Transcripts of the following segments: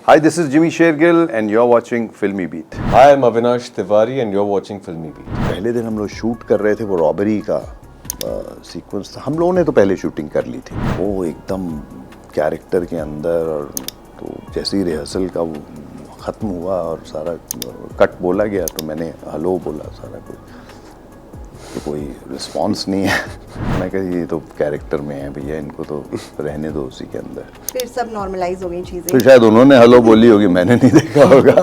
Hi, this is Jimmy Shergill and you're watching Filmy Beat. Hi, I'm Avinash Tiwari and you're watching Filmy Beat. पहले दिन हम लोग shoot कर रहे थे, वो रॉबरी का सीक्वेंस था। हम लोगों ने तो पहले शूटिंग कर ली थी, वो एकदम कैरेक्टर के अंदर। और तो जैसे ही रिहर्सल का वो ख़त्म हुआ और सारा कट बोला गया तो मैंने हेलो बोला, सारा कुछ तो कोई रिस्पांस नहीं है। मैं कहा ये तो कैरेक्टर में है भैया, इनको तो रहने दो उसी के अंदर। फिर सब नॉर्मलाइज हो गई चीजें। तो शायद उन्होंने हेलो बोली होगी, मैंने नहीं देखा होगा।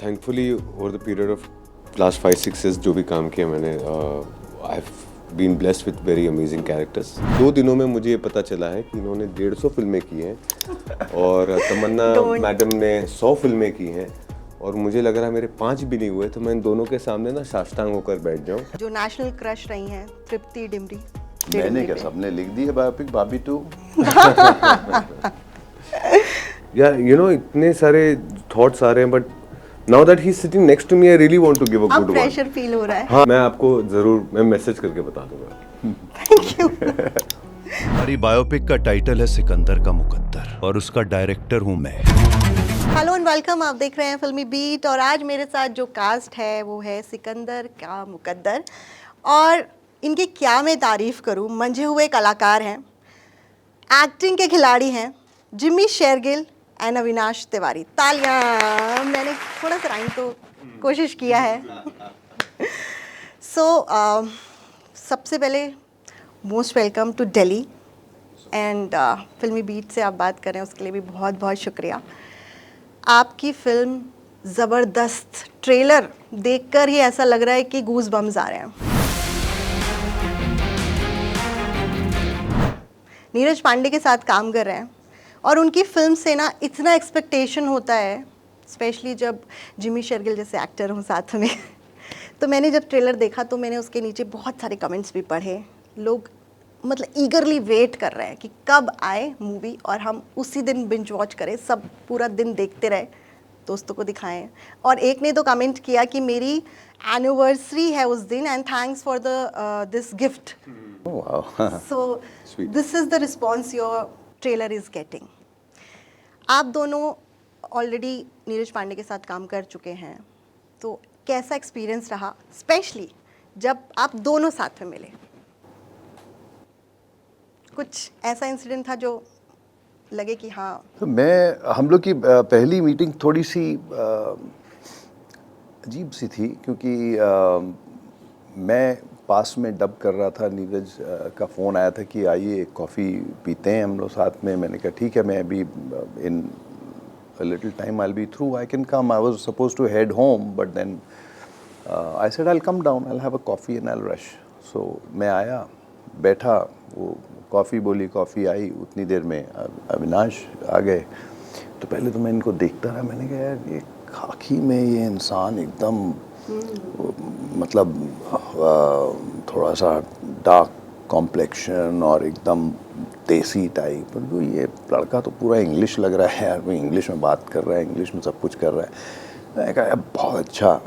Thankfully, over the period of last 5-6 years जो भी काम किया मैंने, I've been blessed with very amazing characters. 2 दिनों में मुझे ये पता चला है कि इन्होंने 150 फिल्में की हैं और तमन्ना मैडम ने 100 फिल्में की हैं और मुझे लग रहा है मेरे 5 भी नहीं हुए, तो मैं इन दोनों के सामने ना साष्टांग होकर बैठ जाऊं। जो नेशनल क्रश रही हैं तृप्ति डिमरी। मैंने क्या, सबने लिख दी है बायोपिक भाभी 2। या यू नो इतने सारे थॉट्स आ रहे हैं, but now that he is sitting next to me I really want to give a good one. Pressure feel हो रहा है। हाँ, मैं आपको जरूर मैं मैसेज करके बता दूंगा। Thank you. हमारी बायोपिक का टाइटल है सिकंदर का मुकद्दर और उसका डायरेक्टर हूं मैं। हेलो एंड वेलकम, आप देख रहे हैं फिल्मी बीट और आज मेरे साथ जो कास्ट है वो है सिकंदर का मुकद्दर। और इनकी क्या मैं तारीफ़ करूं, मंझे हुए कलाकार हैं, एक्टिंग के खिलाड़ी हैं, जिमी शेरगिल एंड अविनाश तिवारी। तालियां। मैंने थोड़ा सा राइम तो कोशिश किया है। सबसे पहले most welcome to Delhi and Filmi Beat से आप बात कर रहे हैं उसके लिए भी बहुत बहुत शुक्रिया। आपकी फिल्म ज़बरदस्त, ट्रेलर देखकर ही ऐसा लग रहा है कि गूज बम्स आ रहे हैं। नीरज पांडे के साथ काम कर रहे हैं और उनकी फिल्म से ना इतना एक्सपेक्टेशन होता है, स्पेशली जब जिमी शेरगिल जैसे एक्टर हों साथ में। तो मैंने जब ट्रेलर देखा तो मैंने उसके नीचे बहुत सारे कमेंट्स भी पढ़े। लोग मतलब ईगरली वेट कर रहे हैं कि कब आए मूवी और हम उसी दिन बिंज वॉच करें, सब पूरा दिन देखते रहे, दोस्तों को दिखाएं। और एक ने तो कमेंट किया कि मेरी एनिवर्सरी है उस दिन and thanks for the this gift. So this is the response your trailer is getting. आप दोनों ऑलरेडी नीरज पांडे के साथ काम कर चुके हैं, तो कैसा एक्सपीरियंस रहा, स्पेशली जब आप दोनों साथ में मिले? कुछ ऐसा इंसिडेंट था जो लगे कि हाँ? तो हम लोग की पहली मीटिंग थोड़ी सी अजीब सी थी, क्योंकि मैं पास में डब कर रहा था। नीरज का फ़ोन आया था कि आइए कॉफ़ी पीते हैं हम लोग साथ में। मैंने कहा ठीक है, मैं अभी इन a little time I'll be through, I can come. I was supposed to head home, but then I said I'll come down, I'll have a coffee and I'll rush. So मैं आया, बैठा, वो कॉफ़ी बोली, coffee आई, उतनी देर में अविनाश आ गए। तो पहले तो मैं इनको देखता रहा, मैंने कहा यार ये खाकी में ये इंसान एकदम मतलब थोड़ा सा डार्क कॉम्प्लेक्शन और एकदम देसी टाइप, तो ये लड़का तो पूरा इंग्लिश लग रहा है यार, वो इंग्लिश में बात कर रहा है, इंग्लिश में सब कुछ कर रहा है। मैंने कहा यार बहुत अच्छा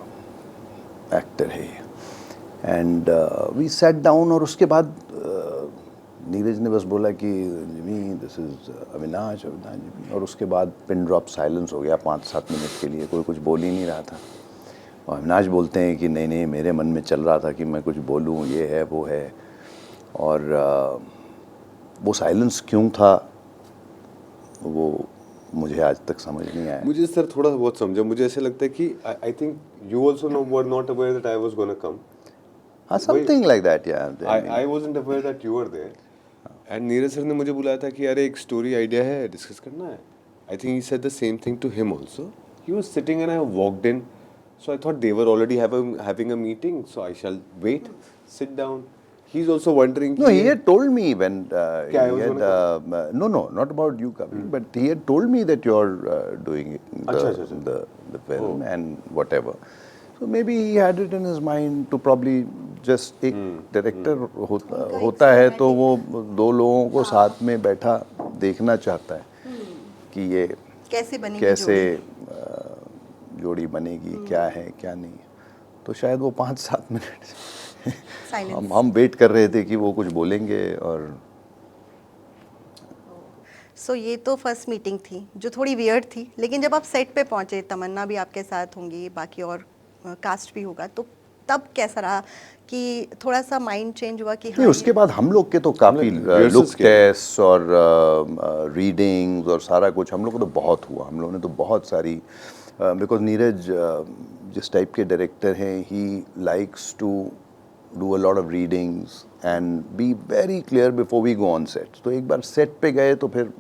एक्टर है ये। एंड वी सेट डाउन और उसके बाद नीरज ने बस बोला कि Jimmy this is Avinash, Avinash Jimmy. और उसके बाद पिन ड्रॉप साइलेंस हो गया 5-7 मिनट के लिए, कोई कुछ बोल ही नहीं रहा था। और अविनाश बोलते हैं कि नहीं नहीं मेरे मन में चल रहा था कि मैं कुछ बोलूँ, ये है वो है। और वो साइलेंस क्यों था वो मुझे आज तक समझ नहीं आया। मुझे सर थोड़ा बहुत समझा, मुझे ऐसे लगता है कि I think you also know were not aware that I was gonna come. हाँ, समथिंग लाइक दैट या I wasn't aware that you were there. And Neeraj sir ने मुझे बुलाया था कि यार एक स्टोरी आइडिया है, डिस्कस करना है। I think he said the same thing to him also. He was sitting and I walked in, so I thought they were already having a meeting, so I shall wait, sit down. He's also wondering. No, he had told me when he had no, not about you coming, but he had told me that you're doing the film and whatever. So maybe he had it in his mind to probably just एक director होता है तो वो 2 लोगों को साथ में बैठा देखना चाहता है कि ये कैसे जोड़ी बनेगी, क्या है क्या नहीं। तो शायद वो 5-7 मिनट हम वेट कर रहे थे कि वो कुछ बोलेंगे। और सो ये तो फर्स्ट मीटिंग थी जो थोड़ी वियर्ड थी, लेकिन जब आप सेट पे पहुंचे, तमन्ना भी आपके साथ होंगी, बाकी और कास्ट भी होगा, तो तब कैसा रहा कि थोड़ा सा माइंड चेंज हुआ कि नहीं, उसके बाद हम लोग के तो काफ़ी rehearsals लुक किए। टेस्ट और रीडिंग्स और सारा कुछ हम लोग को तो बहुत हुआ, हम लोगों ने तो बहुत सारी, बिकॉज नीरज जिस टाइप के डायरेक्टर हैं, he likes to do a lot of readings and be very clear before we go on set. तो एक बार सेट पे गए तो फिर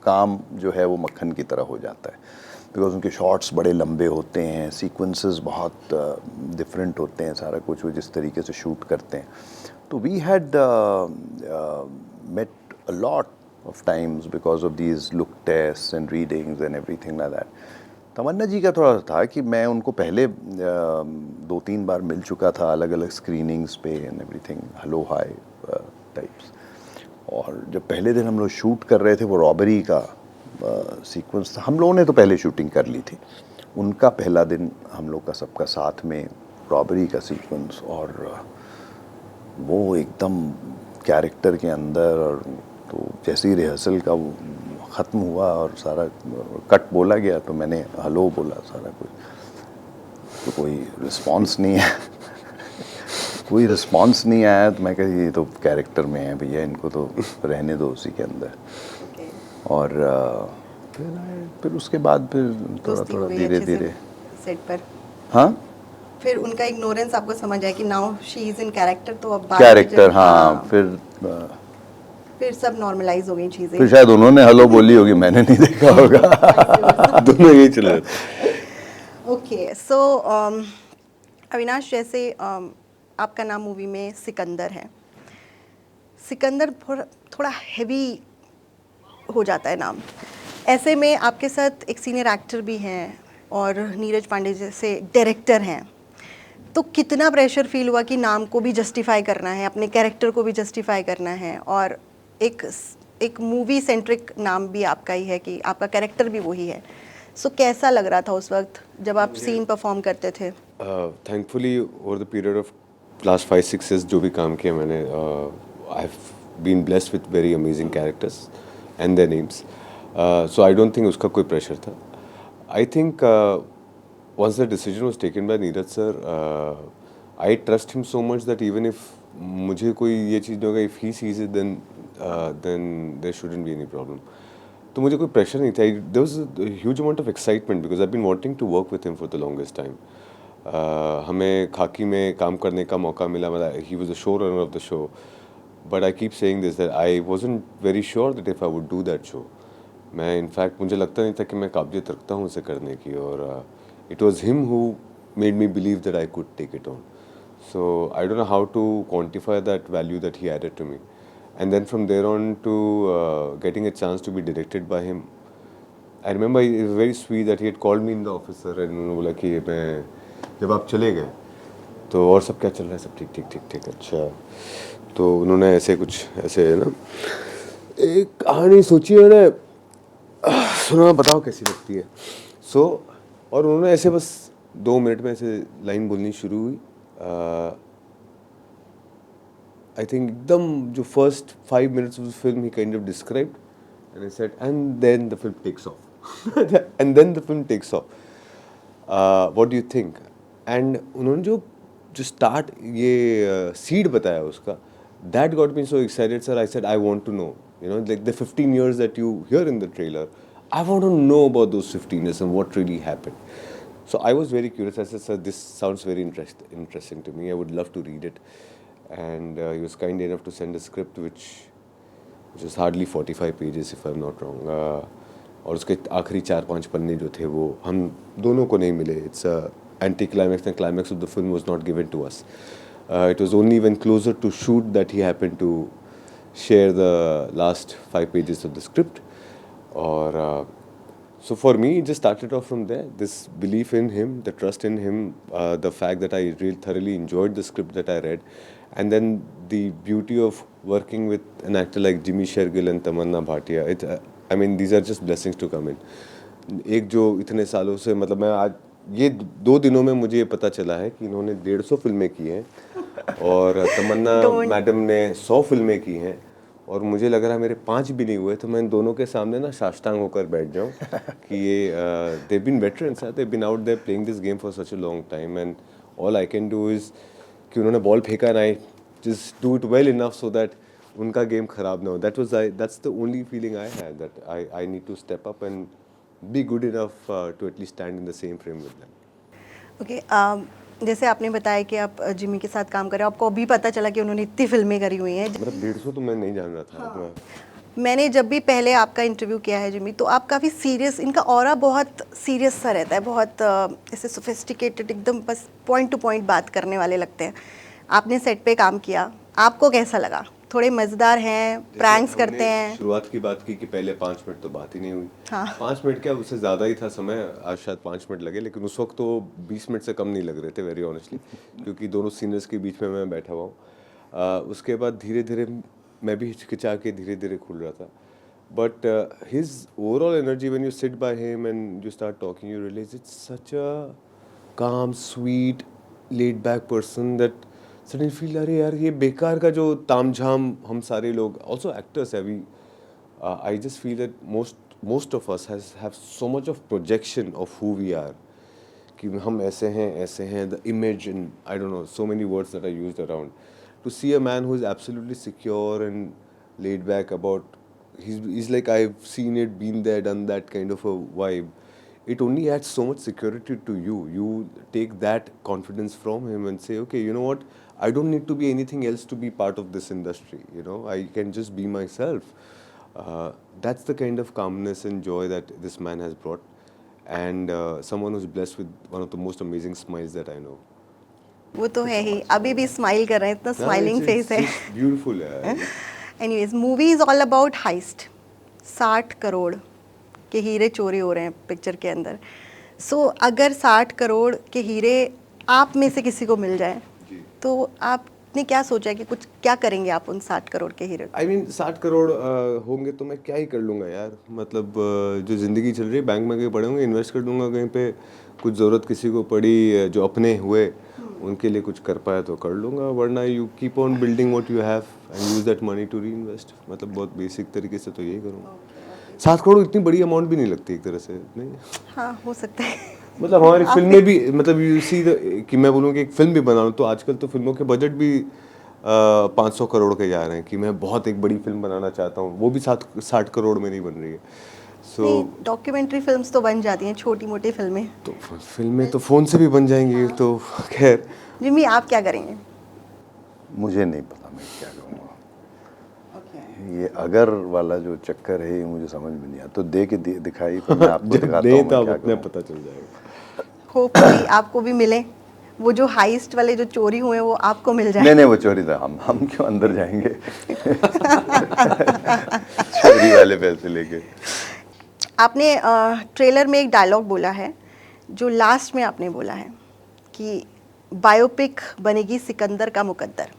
काम जो है वो मक्खन की तरह हो जाता है, बिकॉज उनके शॉट्स बड़े लंबे होते हैं, सीक्वेंसेस बहुत डिफरेंट होते हैं, सारा कुछ वो जिस तरीके से शूट करते हैं। तो we had met a lot of times because of these look tests and readings and everything like that. तमन्ना जी का थोड़ा था कि मैं उनको पहले 2-3 बार मिल चुका था अलग अलग स्क्रीनिंग्स पे and everything, hello hi types. और जब पहले दिन हम लोग शूट कर रहे थे, वो रॉबरी का सीक्वेंस था, हम लोगों ने तो पहले शूटिंग कर ली थी, उनका पहला दिन हम लोग का सबका साथ में रॉबरी का सीक्वेंस, और वो एकदम कैरेक्टर के अंदर। और तो जैसे ही रिहर्सल का वो ख़त्म हुआ और सारा कट बोला गया, तो मैंने हेलो बोला सारा कुछ, तो कोई रिस्पांस नहीं है कोई रिस्पांस नहीं आया, तो मैं कहा ये तो कैरेक्टर में है भैया, इनको तो रहने दो उसी के अंदर। और फिर उसके बाद फिर थोड़ा दोस्ती हो थोड़ा गई धीरे अच्छे से धीरे। सेट पर। हाँ, फिर उनका इग्नोरेंस आपको समझ आया कि now she is in character, तो अब बाद में कैरेक्टर, जब- हाँ, फिर सब नॉर्मलाइज हो गई चीजें। फिर शायद उन्होंने हेलो बोली होगी, मैंने नहीं देखा होगा दोनों यही चल रहे थे। ओके, सो अविनाश, जैसे आपका नाम मूवी में सिकंदर है, सिकंदर थोड़ा हैवी हो जाता है नाम। ऐसे में आपके साथ एक सीनियर एक्टर भी हैं और नीरज पांडे जैसे डायरेक्टर हैं, तो कितना प्रेशर फील हुआ कि नाम को भी जस्टिफाई करना है, अपने कैरेक्टर को भी जस्टिफाई करना है, और एक मूवी सेंट्रिक नाम भी आपका ही है कि आपका कैरेक्टर भी वही है। सो कैसा लग रहा था उस वक्त जब आप सीन परफॉर्म करते थे? Thankfully over the period of last 5-6 years जो भी काम किया मैंने, I have been blessed with very amazing characters and their names, so I don't think उसका कोई प्रेशर था। I think once the decision was taken by Neeraj sir, I trust him so much that even if मुझे कोई ये चीज़ नहीं होगा, if he sees it then there shouldn't be any problem. तो मुझे कोई प्रेशर नहीं था। There was a huge amount of excitement because I've been wanting to work with him for the longest time. हमें खाकी में काम करने का मौका मिला, मतलब he was the showrunner of the show, but I keep saying this that I wasn't very sure that if I would do that show. मैं इनफैक्ट मुझे लगता नहीं था कि मैं काबिलियत रखता हूँ उसे करने की, और it was him who made me believe that I could take it on. So I don't know how to quantify that value that he added to me. And then from there on to getting a chance to be directed by him, I remember it was very sweet that he had called me in the office sir, and उन्होंने बोला कि मैं जब आप चले गए तो और सब क्या चल रहा है, सब ठीक ठीक ठीक ठीक, अच्छा। तो उन्होंने ऐसे कुछ ऐसे ना एक कहानी सोची, उन्होंने सुना, बताओ कैसी लगती है। सो और उन्होंने ऐसे बस 2 मिनट में ऐसे लाइन बोलनी शुरू हुई। आई थिंक एकदम जो first 5 minutes of the film he kind of described and I said and then the film takes off and then the film takes off, what do you think? And उन्होंने जो start ये सीड बताया उसका, that got me so excited sir. I said I want to know, you know, like the 15 years that you hear in the trailer, I want to know about those 15 years and what really happened. So I was very curious. I said, sir, this sounds very interesting to me. I would love to read it. And he was kind enough to send a script which is hardly 45 pages if I'm not wrong. और उसके आखिरी 4-5 पन्ने जो थे वो हम दोनों को नहीं मिले. It's anti-climax and climax of the film was not given to us. It was only when closer to shoot that he happened to share the last 5 pages of the script. Or so for me, it just started off from there. This belief in him, the trust in him, the fact that I really thoroughly enjoyed the script that I read, and then the beauty of working with an actor like Jimmy Shergill and Tamanna Bhatia. I mean, these are just blessings to come in. एक जो इतने सालों से, मतलब मैं आज ये 2 दिनों में मुझे ये पता चला है कि इन्होंने 150 फिल्में की हैं और तमन्ना मैडम ने 100 फिल्में की हैं, और मुझे लग रहा है मेरे 5 भी नहीं हुए तो मैं इन दोनों के सामने ना साष्टांग होकर बैठ जाऊं कि ये they been veterans, they been out there playing this game for such a long time and all I can do is कि उन्होंने बॉल फेंका ना, I just do it well enough so that उनका गेम खराब ना हो. That's the only feeling I had, that I need to step up and be good enough to at least stand in the same frame with them. Okay जैसे आपने बताया कि आप जिमी के साथ काम कर रहे हो, आपको अभी पता चला कि उन्होंने इतनी फिल्में करी हुई हैं. मतलब 150 तो मैं नहीं जान रहा था. हाँ. मैंने जब भी पहले आपका इंटरव्यू किया है जिमी, तो आप काफ़ी सीरियस, इनका ऑरा बहुत सीरियस सा रहता है, बहुत ऐसे सोफिस्टिकेटेड, एकदम बस पॉइंट टू पॉइंट बात करने वाले लगते हैं. आपने सेट पे काम किया, आपको कैसा लगा? थोड़े मज़ेदार हैं, प्रैंक्स करते हैं. शुरुआत की बात की कि पहले 5 मिनट तो बात ही नहीं हुई. हाँ. 5 मिनट क्या, उससे ज़्यादा ही था समय. आज शायद 5 मिनट लगे, लेकिन उस वक्त तो 20 मिनट से कम नहीं लग रहे थे, वेरी ऑनेस्टली, क्योंकि दोनों सीनियर्स के बीच में मैं बैठा हुआ हूँ. उसके बाद धीरे धीरे मैं भी हिचकिचा के धीरे धीरे खुल रहा था. But his overall energy, when you sit by him and you start talking, you realise it's such a calm, sweet, laid back person that suddenly feel, अरे यार ये बेकार का जो तामझाम हम सारे लोग, ऑल्सो एक्टर्स है, we I just feel that most of us have so much of projection of who we are, कि हम ऐसे हैं, the image, and I don't know, so many words that are used around. To see a man who is absolutely secure and laid back about, he's like, I've seen it, been there, done that kind of a vibe. It only adds so much security to you. You take that confidence from him and say, okay, you know what, I don't need to be anything else to be part of this industry. You know, I can just be myself. That's the kind of calmness and joy that this man has brought, and someone who's blessed with one of the most amazing smiles that I know. वो तो है ही, अभी भी smile कर रहे हैं, इतना smiling face है. ब्यूटीफुल है. Anyways, movie is all about heist. 60 crore के हीरे चोरी हो रहे हैं पिक्चर के अंदर. सो अगर 60 करोड़ के हीरे आप में से किसी को मिल जाए, तो आपने क्या सोचा है कि कुछ क्या करेंगे आप उन 60 करोड़ के हीरे? I mean, 60 करोड़ होंगे तो मैं क्या ही कर लूँगा यार. मतलब जो ज़िंदगी चल रही है, बैंक में कहीं पड़े होंगे, इन्वेस्ट कर दूंगा कहीं पे. कुछ ज़रूरत किसी को पड़ी, जो अपने हुए उनके लिए कुछ कर पाया तो कर लूँगा, वरना you keep on building what you have and use that money to reinvest. मतलब बहुत बेसिक तरीके से तो यही करूँगा. 7 करोड़ इतनी बड़ी अमाउंट भी नहीं लगती एक तरह से, नहीं? हाँ, हो सकता है. मतलब हमारी फिल्म में भी, मतलब यू सी कि मैं बोलूँ कि एक फिल्म भी बनाऊँ, तो आजकल तो फिल्मों के बजट भी 500 करोड़ के जा रहे हैं. कि मैं बहुत एक बड़ी फिल्म बनाना चाहता हूँ, वो भी 60 करोड़ में नहीं बन रही है. सो डॉक्यूमेंट्री फिल्म्स तो बन जाती हैं, छोटी मोटी फिल्में. तो फिल्में तो फ़ोन से भी बन जाएंगी. तो खैर, जिमी, आप क्या करेंगे? मुझे नहीं पता मैं क्या करूँगा. ये अगर वाला जो चक्कर है, ये मुझे समझ में नहीं आता. तो दे के दिखाई तो मैं आपको दिखाता हूँ मैं क्या अपने करूँ. पता चल जाएगा. होपफुली आपको भी मिले, वो जो हाइस्ट वाले जो चोरी हुए वो आपको मिल जाए. नहीं, वो चोरी था. हम क्यों अंदर जाएंगे चोरी वाले पैसे लेके. आपने ट्रेलर में एक डायलॉग बोला है, जो लास्ट में आपने बोला है कि बायोपिक बनेगी सिकंदर का मुकद्दर.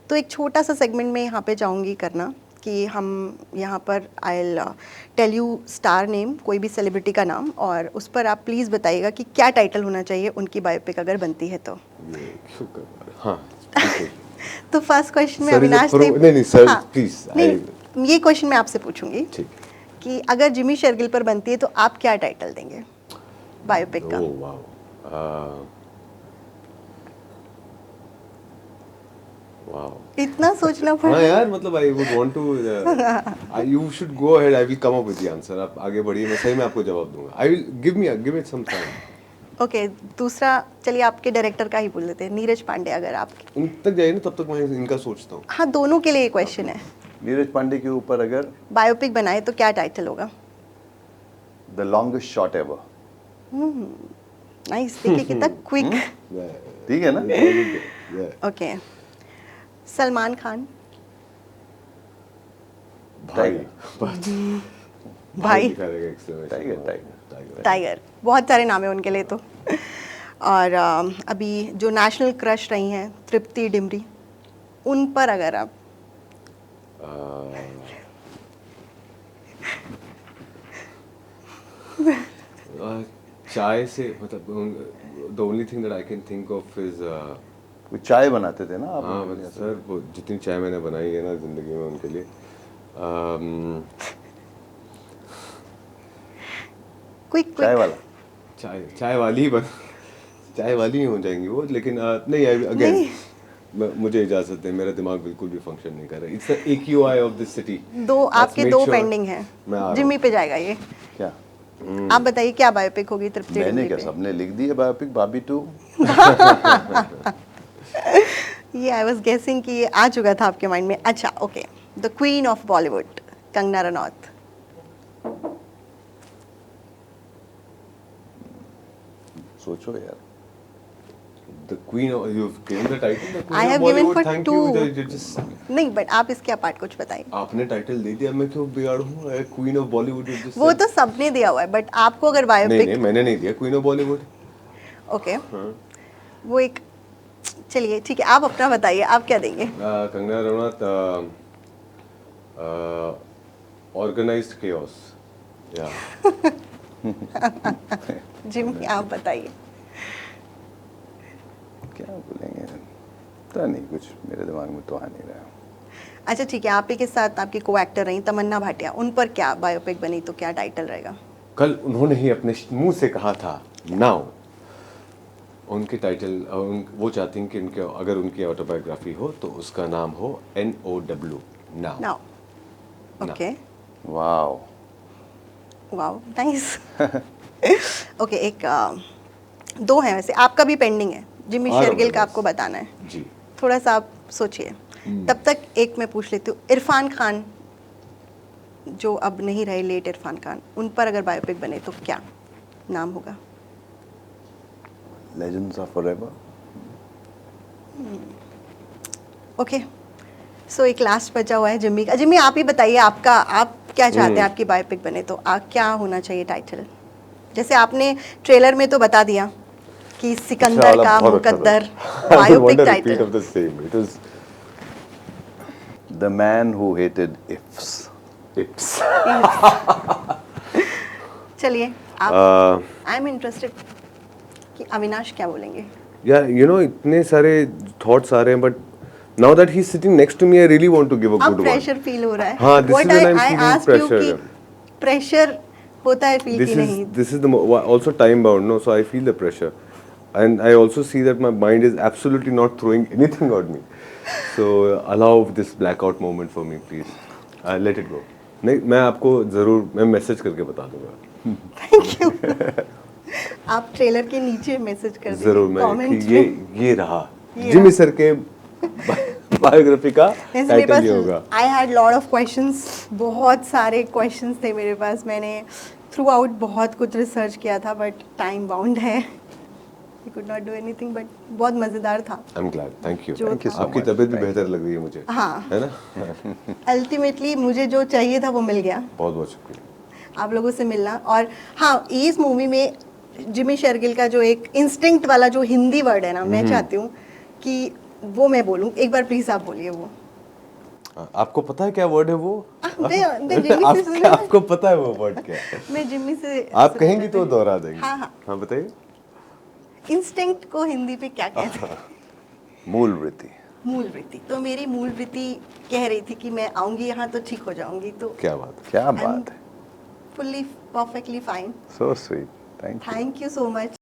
तो एक छोटा सा सेगमेंट में यहाँ पे चाहूँगी करना कि हम यहाँ पर I will tell you star name, कोई भी सेलिब्रिटी का नाम, और उस पर आप प्लीज़ बताइएगा कि क्या टाइटल होना चाहिए उनकी बायोपिक अगर बनती है तो. हाँ. तो फर्स्ट क्वेश्चन में Sir, अविनाश नहीं सर, प्लीज. नहीं, ये क्वेश्चन मैं आपसे पूछूंगी कि अगर जिमी शेरगिल पर बनती है तो आप क्या टाइटल देंगे बायोपिक का? Oh wow. वाओ. इतना सोचना पड़ा. हाँ यार, मतलब I would want to, you should go ahead, I will come up with the answer. आप आगे बढ़िए, मैं सही में आपको जवाब दूंगा. I will give it some time. Okay, दूसरा चलिए आपके डायरेक्टर का ही बोल देते हैं, नीरज पांडे. अगर आप उन तक जाइए ना, तब तक मैं इनका सोचता हूँ. हाँ, दोनों के लिए ये क्वेश्चन है. नीरज पांडे के ऊपर अगर बायोपिक बनाए तो क्या टाइटल होगा? The longest shot ever. Nice. देखिए कितना क्विक. ठीक है ना? ओके. सलमान खान. भाई. टाइगर. बहुत सारे नाम है उनके लिए तो. और अभी जो नेशनल क्रश रही हैं तृप्ति डिमरी, उन पर अगर आप चाय से, मतलब the only thing that I can think of is वो चाय बनाते थे ना आप? हाँ सर, वो जितनी चाय मैंने बनाई है ना जिंदगी में उनके लिए, क्विक चाय क्विक वाला। चाय वाली ही चाय वाली ही हो जाएंगी वो, लेकिन नहीं अगेन मुझे इजाजत है, मेरा दिमाग बिल्कुल भी फंक्शन नहीं कर रहा। It's the AQI of this city. दो आपके दो पेंडिंग हैं। मैं आ रहा जिम्मी पे जाएगा ये। क्या आप बताइए क्या बायोपिक होगी तृप्ति मैंने डिमरी क्या पे? सबने लिख दी है बायोपिक भाभी 2। ये आई वाज गेसिंग कि ये आ चुका था आपके माइंड में। अच्छा okay, the queen of Bollywood Kangana Ranaut. सोचो यार। The Queen of, you've given the title, the Queen I of have given Bollywood. for Thank 2. you. You just नहीं बट आप इसके अपार्ट कुछ बताइए। आपने टाइटल दे दिया, मैं क्यों बिगाड़ूं? Queen of Bollywood. वो तो सबने दिया हुआ है बट आपको अगर नहीं बायोपिक मैंने नहीं दिया क्वीन ऑफ बॉलीवुड। ओके वो एक चलिए ठीक है, आप अपना बताइए, आप क्या देंगे? Kangana Ranaut, organised chaos. या जिम्मी आप बताइए। क्या बोलेंगे पता नहीं, कुछ मेरे दिमाग में तो आ नहीं रहा। अच्छा ठीक है, आप ही के साथ आपकी को एक्टर रही तमन्ना भाटिया, उन पर क्या बायोपिक बनी तो क्या टाइटल रहेगा? कल उन्होंने ही अपने मुंह से कहा था नाउ। उनके टाइटल वो चाहती हैं कि उनके अगर उनकी ऑटोबायोग्राफी हो तो उसका नाम हो NOW now. Now okay wow wow nice. Okay एक दो हैं वैसे, आपका भी पेंडिंग है, जिम्मी आ रहा हूँ शेरगिल का बस। आपको बताना है। जी थोड़ा सा आप सोचिए। तब तक एक मैं पूछ लेती हूँ, इरफान खान जो अब नहीं रहे, लेट इरफान खान, उन पर अगर बायोपिक बने तो क्या नाम होगा? Legends of forever. Okay so एक लास्ट बचा हुआ है जिम्मी का। जिम्मी आप ही बताइए, आपका आप क्या चाहते हैं आपकी बायोपिक बने तो क्या होना चाहिए टाइटल? जैसे आपने ट्रेलर में तो बता दिया कि सिकंदर का Muqaddar biopic title. The man who hated ifs. चलिए आप आई एम इंटरेस्टेड कि अविनाश क्या बोलेंगे। या यू नो इतने सारे थॉट्स आ रहे हैं, but now that he is sitting next to me I really want to give a अब गुड वन। प्रेशर फील हो रहा है। हाँ, this is when I'm I feeling asked you pressure. कि प्रेशर होता है फील की नहीं? This is the also time bound, no? So I feel the pressure, and I also see that my mind is absolutely not throwing anything at me. So allow this blackout moment for me, please. Let it go. नहीं, मैं आपको जरूर मैं message करके बता दूंगा। Thank you. आप trailer के नीचे मैसेज कर दीजिए जरूर मैं कमेंट कि ये रहा जिमी सर के बायोग्राफी का टाइटल ये होगा। I had lot of questions, बहुत सारे क्वेश्चंस थे मेरे पास। मैंने थ्रू आउट बहुत कुछ रिसर्च किया था बट टाइम बाउंड है, we could not do anything, but बहुत मज़ेदार था। I am glad, thank you. जो Thank you so आपकी much. तबीयत भी Thank बेहतर लग रही है मुझे। हाँ। है ना? अल्टीमेटली मुझे जो चाहिए था वो मिल गया, बहुत बहुत शुक्रिया। आप लोगों से मिलना। और हाँ, इस मूवी में जिमी शेरगिल का जो एक इंस्टिंक्ट वाला जो हिंदी वर्ड है ना, मैं चाहती हूँ कि वो मैं बोलूँ। एक बार प्लीज आप बोलिए वो। आपको पता है क्या वर्ड है वो? मैं जिम्मी से आपको पता है वो वर्ड क्या है? मैं जिम्मी से आप कहेंगी तो दोहरा देंगे। हाँ हाँ, हाँ बताइए। इंस्टिंक्ट को हिंदी पे क्या कहते हैं? मूल वृत्ति। मूल वृत्ति। तो मेरी मूल वृत्ति कह रही थी कि मैं आऊंगी यहाँ तो ठीक हो जाऊंगी, तो क्या बात है। क्या बात है। Fully perfectly fine. So sweet. Thank you. Thank you so much.